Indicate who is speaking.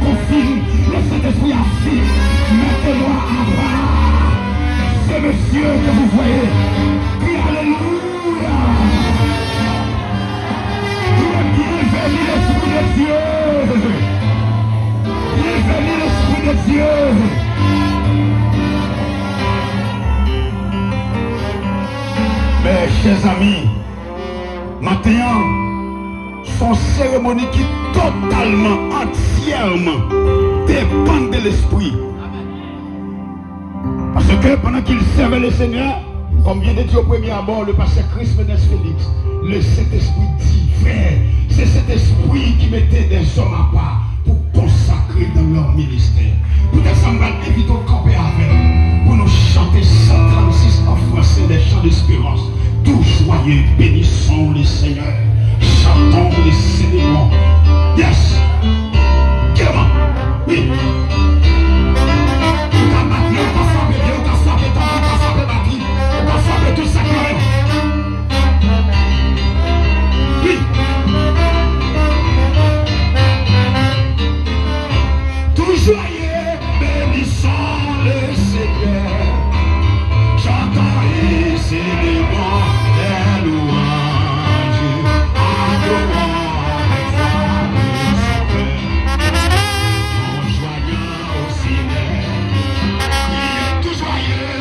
Speaker 1: confirme, le Saint-Esprit affirme. Mettez-moi à part. C'est monsieur que vous voyez. Puis alléluia. Bienvenue l'Esprit de Dieu. Bienvenue l'Esprit de Dieu. Mes chers amis, maintenant, son cérémonie qui totalement, entièrement dépend de l'Esprit. Parce que pendant qu'il servait le Seigneur, comme vient de dire au premier abord le pasteur Christ Ménès Félix, le Saint-Esprit divin, c'est cet esprit qui mettait des hommes à part pour consacrer dans leur ministère. Peut-être ça va inviter au camper avec pour nous chanter 136 en français des chants d'espérance. Tout joyeux, bénissons le Seigneur, chantons les célébrons. Yes! Comment? Oui! Tout ça quand même. Oui. Tout joyeux, bénissons le Seigneur. J'entends et célébrons les louanges. Adorons le joyeux au ciel. Tout joyeux,